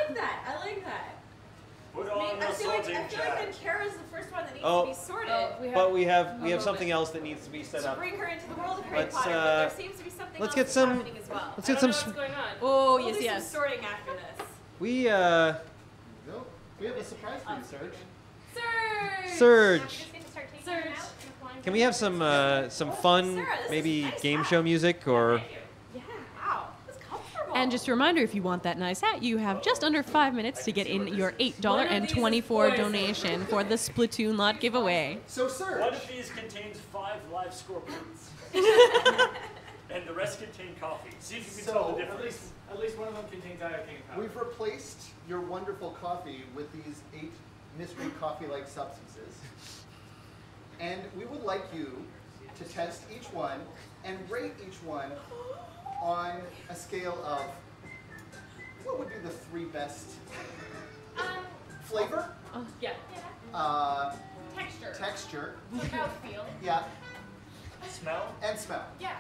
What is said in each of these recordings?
like that. I like that. Put on the sorting I feel like then Kara's the first one that needs to be sorted. But we have something else that needs to be set up. Bring her into the world of Harry Potter, but there seems to be something else happening as well. Let's get some. What's going on? Oh, We'll do some sorting after this. We We have a surprise for you, Serge. Surge. Serge. Can we have some fun, Sarah, maybe nice game hat. show music or? Yeah, wow. That's comfortable. And just a reminder, if you want that nice hat, you have just under 5 minutes to get in your $8.24 donation for the Splatoon lot giveaway. So, Serge. One of these contains 5 live scorpions. And the rest contain coffee. See if you can tell the difference. At least one of them contains iocane powder. We've replaced your wonderful coffee with these 8 mystery coffee-like substances. And we would like you to test each one and rate each one on a scale of, what would be the 3 best? Flavor? Yeah. Texture. Mouthfeel. Yeah. Smell? And smell. Yeah.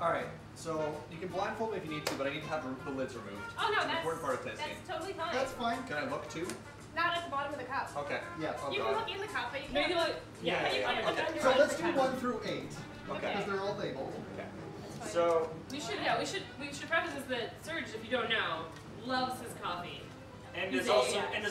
Alright, so you can blindfold me if you need to, but I need to have the lids removed. Oh no, it's an important part of testing. that's totally fine. That's fine. Can I look too? Not at the bottom of the cup. Okay. Yeah. Oh You god. can look in the cup, but you No, can't you look. look- Yeah, you can. Okay. So let's do 1 through 8. Okay. Because they're all labeled. Okay. So, We should preface this that Serge, if you don't know, loves his coffee. and He's is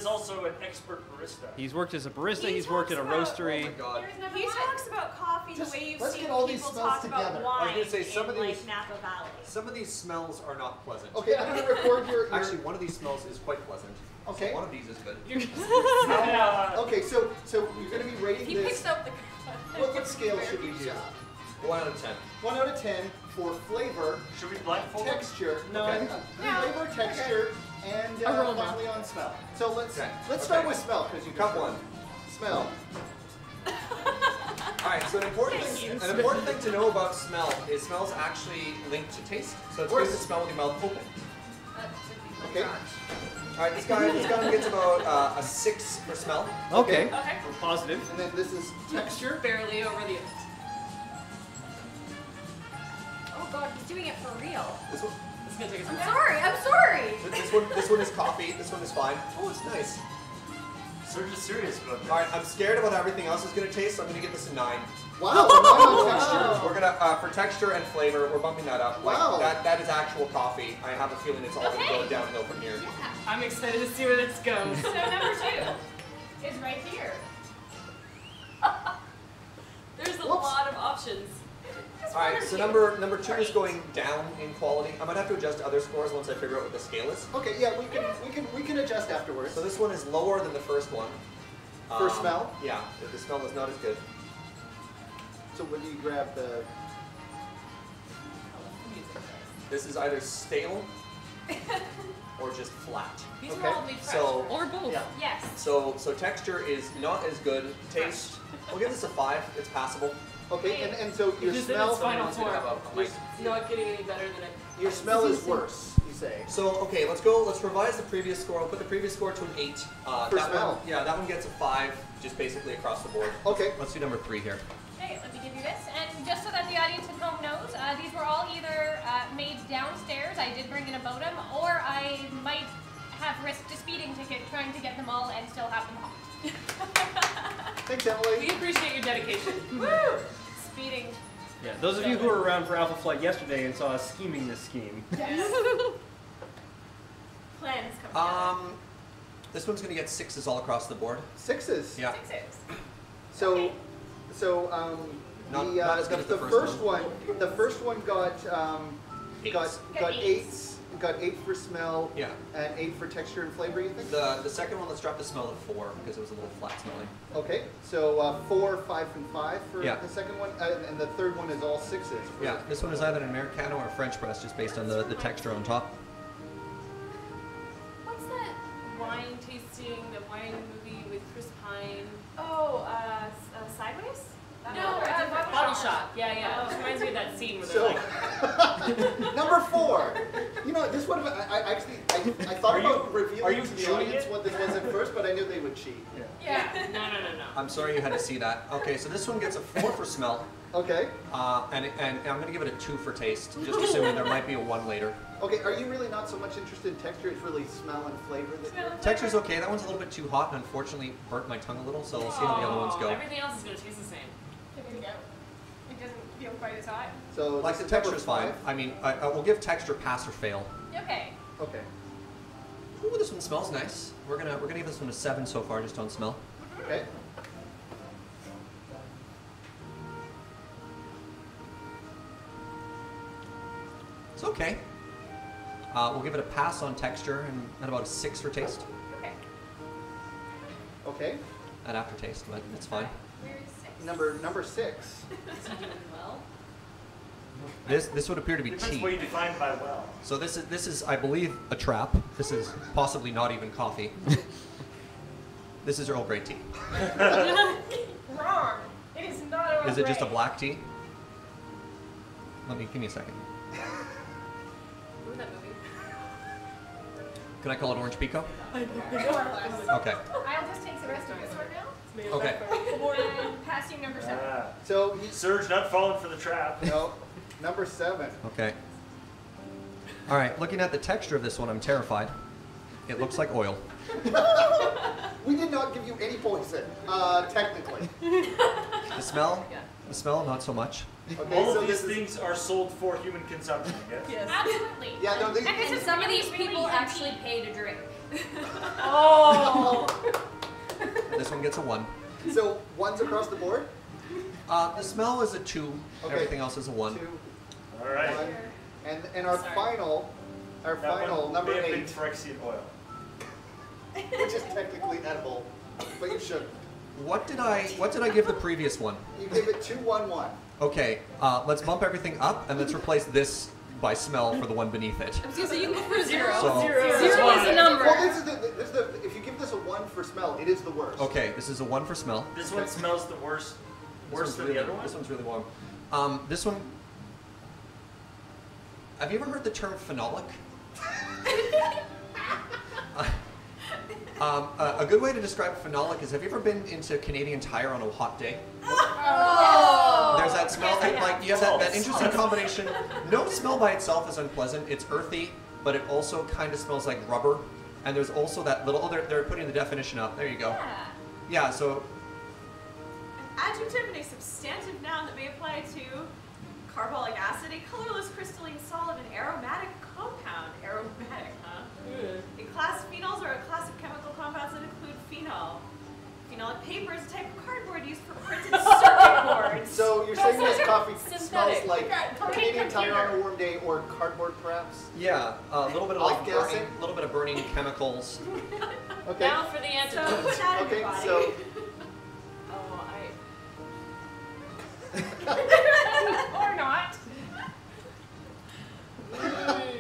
also an expert barista. He's worked as a barista. He's worked at a roastery. Oh my god. He talks about coffee the way you've let's seen get all people these smells talk about together. wine I was gonna say, some in of these- like Napa Valley. Some of these smells are not pleasant. Okay, I'm going to record your... Actually, one of these smells is quite pleasant. Okay. So one of these is good. Okay, so you're going to be rating He this... picks up the What scale should we do? 1 out of 10. 1 out of 10 for flavor, Should we blindfold? texture, Okay. flavor, texture, and Aroma. finally on smell. So let's Okay. start with smell because you Cup can 1. smell. Alright, so an important thing to know about smell is smell's actually linked to taste. So it's good to smell with your mouth open. Okay. Alright, this guy gets about a 6 for smell. Okay. Okay. We're positive. And then this is texture. Barely over the. Oh god, he's doing it for real. This one, It's gonna take us. I'm sorry. I'm sorry. this one is coffee. This one is fine. Oh, it's nice. Serge is serious about this. Alright, I'm scared about how everything else is going to taste, so I'm going to give this a 9. Wow, 9 on texture. We're going to, for texture and flavor, we're bumping that up. Like, Wow. that is actual coffee. I have a feeling it's all going to go downhill from here. I'm excited to see where this goes. So number 2 is right here. There's a lot of options. Alright, so number 2 is going down in quality. I might have to adjust other scores once I figure out what the scale is. Okay, yeah, we can adjust afterwards. So this one is lower than the first one. For smell? Yeah, the smell is not as good. So when do you grab the... This is either stale or just flat. These Okay. are all made fresh. So Or both. Yeah. Yes. So texture is not as good. Taste, we'll give this a 5. It's passable. Okay, and so your Because in smell... its final Someone's gonna form, have a mic. it's not getting any better than it. Your smell is worse, you say. So okay, let's revise the previous score. I'll put the previous score to an 8. For that smell? one, yeah, that one gets a 5, just basically across the board. Okay. Let's do number 3 here. Okay, let me give you this. And just so that the audience at home knows, these were all either made downstairs, I did bring in a Bodum, or I might have risked a speeding ticket trying to get them all and still have them hot. Thanks, Emily. We appreciate your dedication. Woo! Speeding. Yeah, those of you who were around for Alpha Flight yesterday and saw us scheming this scheme. Yes. Plans come together. This one's gonna get 6s all across the board. 6s? Yeah. 6s. So, Okay. Not as good as the first one. The first one got Eights. got eights. 8s. Got 8 for smell. Yeah. And 8 for texture and flavor. You think? The second one, let's drop the smell to 4 because it was a little flat smelling. Okay. So 4, 5, and 5 for Yeah. the second one, and the third one is all 6s. Yeah, this one is either an Americano or a French press, just based on the texture on top. What's that? Wine tasting, the wine movie with Chris Pine. Oh, Sideways? No, Bottle Shot. Yeah. It reminds me of that scene where they're So, like. number 4. You know, this one, I thought about revealing to the audience what this was at first, but I knew they would cheat. Yeah. No. I'm sorry you had to see that. Okay, so this one gets a 4 for smell. Okay. And I'm going to give it a 2 for taste, just assuming there might be a 1 later. Okay, are you really not so much interested in texture? It's really smell and flavor that Texture's okay. That one's a little bit too hot and unfortunately burnt my tongue a little, so we'll see how the other ones go. Everything else is going to taste the same. There you go. It doesn't feel quite as hot. So Like, the this is number texture's fine. 5? I mean, I will give texture pass or fail. Okay. Okay. Ooh, this one smells nice. We're gonna give this one a 7 so far, just on smell. Okay. It's okay. We'll give it a pass on texture and about a 6 for taste Okay. Okay. and aftertaste, but it's fine. Where is 6? Number 6. Is he doing well? This would appear to be Depends tea. what you define by well. So this is I believe a trap. This is possibly not even coffee. This is Earl Grey tea. Wrong. It is not Earl Is it just a Grey. black tea? Give me a second. Remember that movie? Can I call it orange pico? More or less. Okay. I'll just take the rest of this one now. Okay. And pass you number 7. So, Serge not falling for the trap. no, number 7. Okay. All right. Looking at the texture of this one, I'm terrified. It looks like oil. We did not give you any poison, technically. The smell? Yeah. The smell, not so much. Okay, All so of these this is, things are sold for human consumption, I guess. Absolutely. yeah, no, And this And is some of really, these really people empty. actually pay to drink. Oh! This one gets a 1. so 1's across the board? The smell is a 2. Okay. Everything else is a 1. 2, All right. 1. And our Sorry. final, That one number may have 8, been Phyrexian oil. which is technically edible, but you shouldn't. What did I give the previous one? You gave it 2, 1, 1. Okay, let's bump everything up and let's replace this by smell for the one beneath it. So you can go for 0. So- Zero. Zero is the number. Well, this is the, if you give this a 1 for smell, it is the worst. Okay, this is a 1 for smell. This one smells the worst. This Worse one's than really, the other one? This one's really warm. This one. Have you ever heard the term phenolic? A good way to describe phenolic is, have you ever been into Canadian Tire on a hot day? Oh. There's that smell, Yes, I like you have that interesting combination. No smell by itself is unpleasant. It's earthy, but it also kind of smells like rubber. And there's also that little, they're putting the definition up. There you go. Yeah. Yeah, so Adjective and a substantive noun that may apply to carbolic acid, a colorless crystalline solid, an aromatic compound. Aromatic, huh? A class of phenols are a class of chemical compounds that include phenol. Phenolic paper is a type of cardboard used for printed circuit boards. So you're saying this coffee Synthetic. smells like Okay, Canadian Tire computer. on a warm day or cardboard perhaps? yeah, a little bit of like Off-gassing? burning, a little bit of burning chemicals. Okay. Now for the So, antidote. chat Okay, everybody. so Oh, Or not.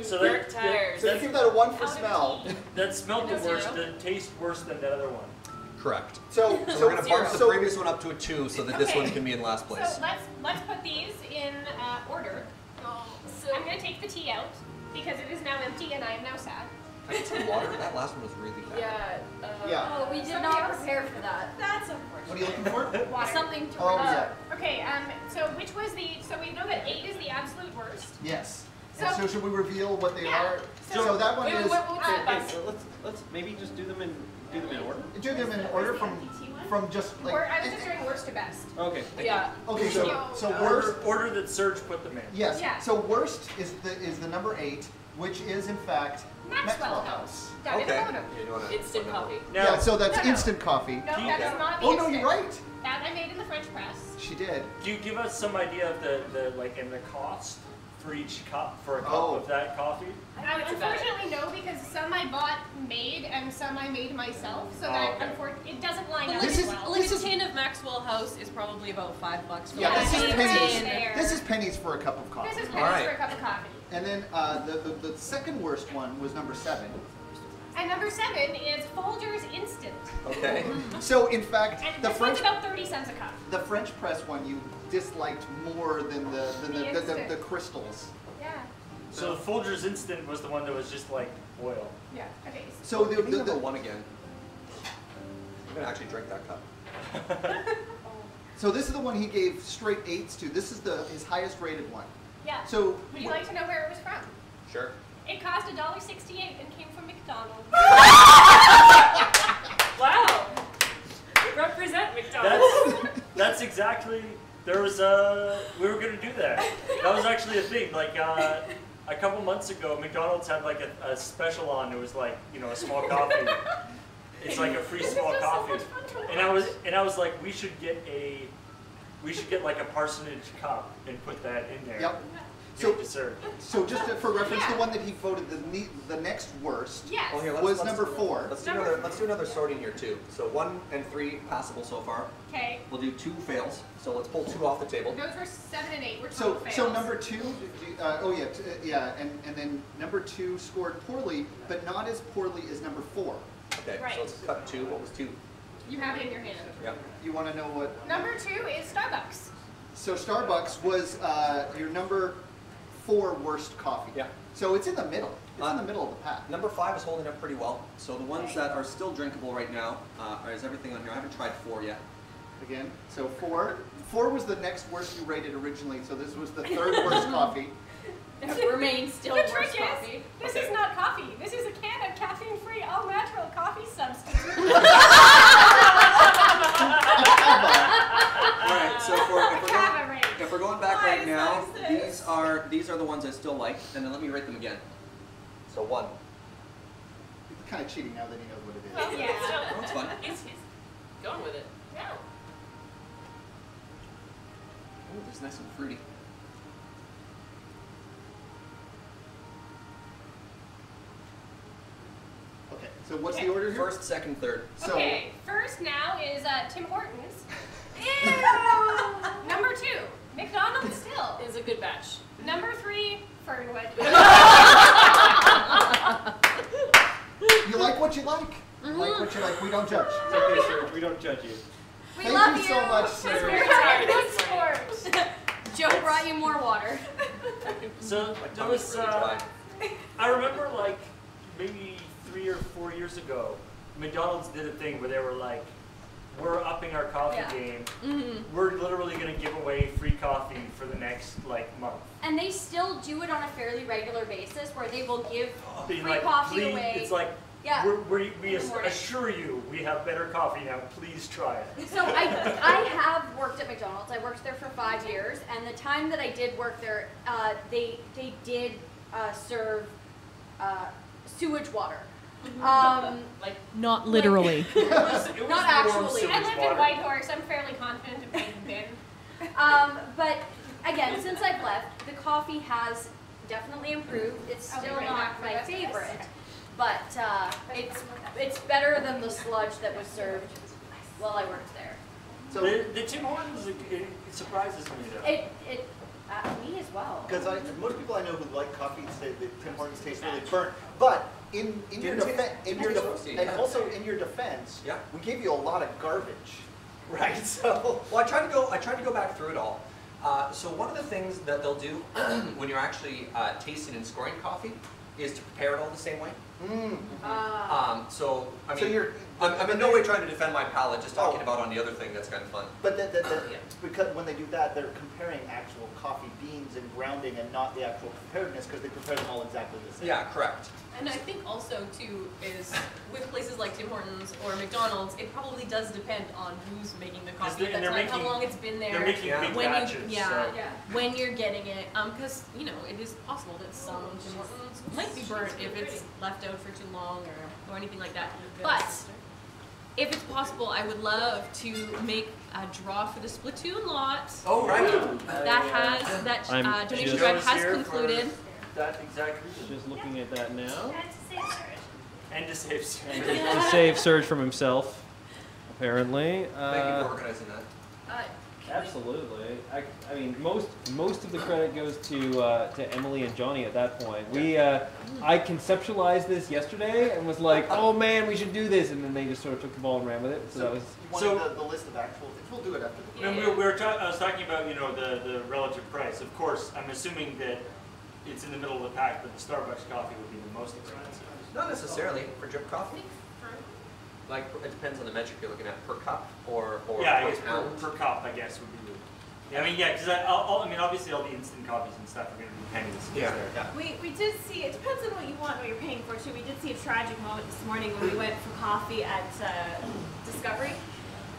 So Burnt that, tires. so you give that a 1 for Out of smell. tea. that smelled the No, worst, zero. that tastes worse than that other one. Correct. So So we're gonna bump the so- previous one up to a 2 so that this Okay. one can be in last place. So let's put these in order. So I'm going to take the tea out because it is now empty and I am now sad. I need some water. That last one was really bad. yeah. Yeah. Oh, we did Somebody not else? prepare for that. That's What are you unfortunate. looking for? Water. Something to Oh, yeah. Okay, so which was the, so we know that 8 is the absolute worst. Yes. So- And so should we reveal what they Yeah. are? So- So that one Wait, is. what's Okay, the best? so let's maybe just do them in order. Do them in order from just like. Or I was just doing worst to best. Okay. Yeah. Okay, so Yeah. worst. Order that Serge put them in. Yes. Yeah. So worst is the number 8, which is in fact Maxwell House. Down in the Okay. bottom. Yeah, you wanna- Instant coffee. Now, Yeah. So that's No. instant coffee. No, Tea. that is not the Oh no, instant. you're right. That I made in the French press. She did. do you give us some idea of the like and the cost for each cup for a cup Oh. of that coffee? That's about it. Unfortunately, no, because some I bought made and some I made myself, so that okay. it doesn't line up This as is- well. Like This a is- tin of Maxwell House is probably about $5 for Yeah, Yeah, this is it's pennies. there. This is pennies for a cup of coffee. This is All pennies right. for a cup of coffee. And then the second worst one was number 7. And number 7 is Folgers Instant. Okay. So in fact, And the this French one's about 30 cents a cup. the French press one you disliked more than The instant. the crystals. Yeah. So the Folgers Instant was the one that was just like oil. Yeah. Okay. So Give me number 1 again. I'm gonna actually drink that cup. So this is the one he gave straight 8s to. This is his highest rated one. Yeah. So would you like to know where it was from? Sure. It cost $1.68 and came from McDonald's. Wow. Represent McDonald's. That's exactly. There was we were gonna do that. That was actually a thing. Like a couple months ago, McDonald's had like a special on. It was like, you know, a small coffee. It's like a free small coffee. And I was like, we should get like a parsonage cup and put that in there. Yep. So just for reference, the one that he voted the next worst Yes. Well, here, was number 4. Let's do another sorting here too. So 1 and 3 passable so far. Okay. We'll do 2 fails. So let's pull 2 off the table. Those were 7 and 8. We're So total fails. so number 2, and then number 2 scored poorly, but not as poorly as number 4. Okay, Right. so let's cut 2. What was 2? You have it in your hand. Yeah. You want to know what? Number 2 is Starbucks. So Starbucks was your number 4 worst coffee. Yeah. So it's in the middle. It's in the middle of the pack. Number 5 is holding up pretty well. So the ones that are still drinkable right now is everything on here. I haven't tried 4 yet. Again, so 4 was the next worst you rated originally. So this was the 3rd worst coffee. That remains still The worse trick coffee. is, this is not coffee. This is a can of caffeine-free, all-natural coffee substitute. All right. So if we're going back right now, this? these are the ones I still like, and then let me rate them again. So 1. He's kind of cheating now that he knows what it is. Well, yeah. Oh, it's fun. He's going with it. Yeah. Oh, it's nice and fruity. Okay. So what's the order here? 1st, 2nd, 3rd. So Okay, first now is Tim Hortons. Ew! Number 2, McDonald's still. Is a good batch. Number 3, Fernwood. you like what you like. You like what you like. We don't judge. It's okay, Serge. We don't judge you. We Thank love you so much, Serge. We're having good sports. Joe brought you more water. So My there tongue's was, really dry. I remember like maybe 3 or 4 years ago, McDonald's did a thing where they were like, we're upping our coffee Yeah. game. Mm-hmm. We're literally going to give away free coffee for the next like month. And they still do it on a fairly regular basis where they will give Being free like, coffee please, away. it's like, Yeah. we In the morning. assure you we have better coffee now. Please try it. So I have worked at McDonald's. I worked there for 5 years, and the time that I did work there, they did serve sewage water. Like, Not literally. It was Not warm actually. sewage I lived water. in Whitehorse. I'm fairly confident of being bin. But again, since I've left, the coffee has definitely improved. It's I'll be still right not back for my the rest of this. favorite, but it's better than the sludge that was served while I worked there. So The Tim Hortons, it surprises me though. It me as well. because most people I know who like coffee say that Tim Hortons tastes really burnt, but in your defense, and also in your defense, Yeah. we gave you a lot of garbage, right? So Well, I tried to go back through it all. So one of the things that they'll do when you're actually tasting and scoring coffee is to prepare it all the same way. So I mean, So you're- I'm in no way trying to defend my palate. Just talking about on the other thing that's kind of fun. but because when they do that, they're comparing actual coffee beans and grounding and not the actual preparedness because they prepare them all exactly the same. Yeah, correct. And I think also too is with places like Tim Hortons or McDonald's, it probably does depend on who's making the coffee and at they're that time, how making- long it's been there. They're making Yeah. big when batches. you, yeah, So. when you're getting it, because you know it is possible that some Tim Hortons might be burnt if it's left out for too long or anything like that. But if it's possible, I would love to make a draw for the Splatoon lot. Oh right. I'm donation just- drive Joe's has here concluded. for That exactly. Just looking at that now. And to save Serge. To save Serge from himself, apparently. Thank you for organizing that. Absolutely. I mean, most of the credit goes to Emily and Johnny at that point. I conceptualized this yesterday and was like, oh man, we should do this, and then they just sort of took the ball and ran with it. So that was. You wanted the list of actual things. We'll do it after the And I was talking about, you know, the relative price. Of course, I'm assuming that it's in the middle of the pack, but the Starbucks coffee would be the most expensive. Not necessarily for drip coffee. like it depends on the metric you're looking at, per cup or yeah, I per guess pound? per cup, I guess would be the. Yeah, I mean, yeah, because I mean, obviously all the instant coffees and stuff are going to be pennies. Yeah. There. We did see, it depends on what you want, what you're paying for too. We did see a tragic moment this morning when we went for coffee at Discovery.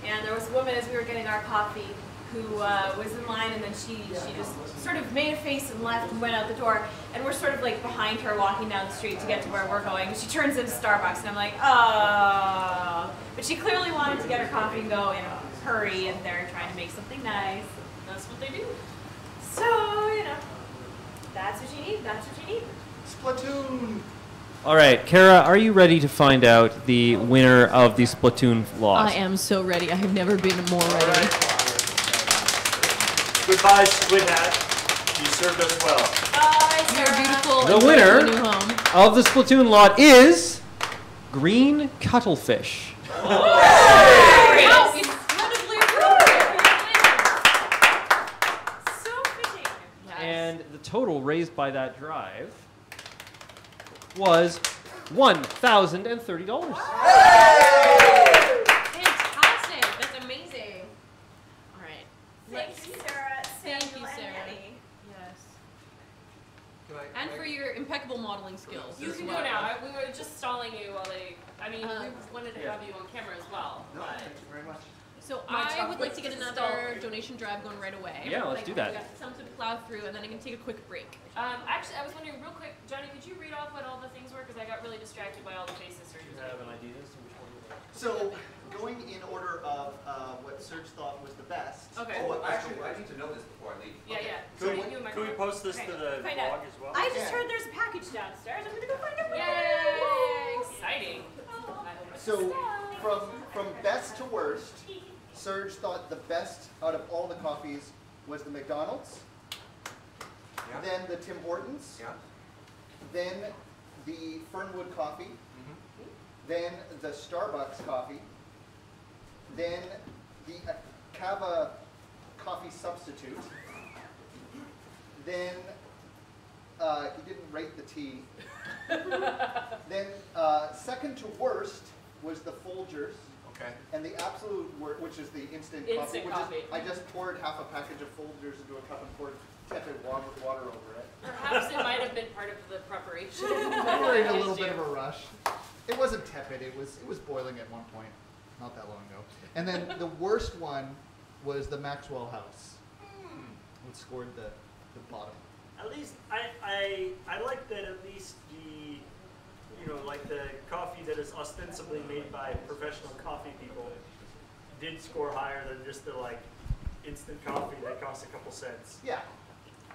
And there was a woman as we were getting our coffee who was in line, and then she just sort of made a face and left and went out the door. And we're sort of like behind her walking down the street to get to where we're going. She turns into Starbucks and I'm like, oh. But she clearly wanted to get her coffee and go in a hurry, and they're trying to make something nice. That's what they do. So, you know, that's what you need. That's what you need. Splatoon. All right, Kara, are you ready to find out the winner of the Splatoon lot? I am so ready. I have never been more ready. Right. Goodbye, Squid Hat. You served us well. Bye, You're Sarah. beautiful. The Enjoy winner your new home. of the Splatoon lot is green cuttlefish. How incredibly appropriate. So fitting. And the total raised by that drive was $1,030. Fantastic. That's amazing. All right. Thank you, Sarah. Thank you, Samuel, and Sarah. Annie. Yes. Can And for your impeccable modeling skills. You as can well. go now. We were just stalling you while they. I mean, Uh, we wanted to have you on camera as well. No, but thank you very much. So My I would like chocolate to get is another stalled. donation drive going right away. Yeah, let's do that. We got some to plow through, and then I can take a quick break. Actually, I was wondering real quick, Johnny, could you read off what all the things were? Because I got really distracted by all the faces. Serge was have an making. idea as to which one you like? So, going in order of what Serge thought was the best. Okay. Oh, actually, I need to know this before I leave. Yeah, yeah. Could So we, you and my could we friend. post this Okay, to the find blog out. as well? I just Yeah. heard there's a package downstairs. I'm gonna go find it. Yay! Exciting. I hope it's So, from best to worst, Serge thought the best out of all the coffees was the McDonald's, Yeah. then the Tim Hortons, Yeah. then the Fernwood coffee, Mm-hmm. then the Starbucks coffee, then the Cava coffee substitute, then he didn't rate the tea, then second to worst was the Folgers, Okay. and the absolute worst, which is the instant Instant which coffee. is, I just poured half a package of Folgers into a cup and poured tepid water over it. Perhaps it might have been part of the preparation. We were in a little bit of a rush. It wasn't tepid, it was boiling at one point, not that long ago. And then the worst one was the Maxwell House, which scored the bottom. At least I like that at least the like the coffee that is ostensibly made by professional coffee people did score higher than just the like instant coffee that costs a couple cents. Yeah.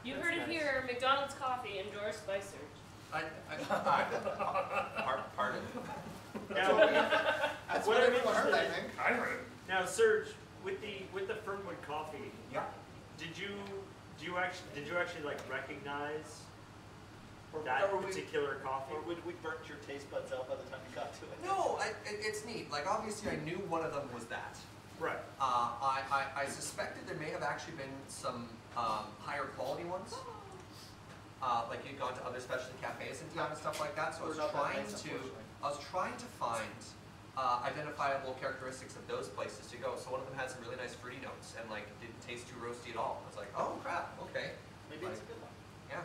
You That's heard it nice. here, McDonald's coffee endorsed by Serge. Pardon? Now, That's what what I'm everyone heard, I interested- think. I heard it. now, Serge, with the Fernwood coffee, Yeah. did you actually like recognize Or that were we- particular coffee? Or would we burnt your taste buds out by the time you got to it? No, it's neat. Like, obviously, I knew one of them was that. Right. I suspected there may have actually been some higher quality ones. Like you'd gone to other specialty cafes in town and stuff like that. So We're not that nice, unfortunately. I was trying to find identifiable characteristics of those places to go. So one of them had some really nice fruity notes and like didn't taste too roasty at all. I was like, oh crap, okay. Maybe it's a good one. Yeah.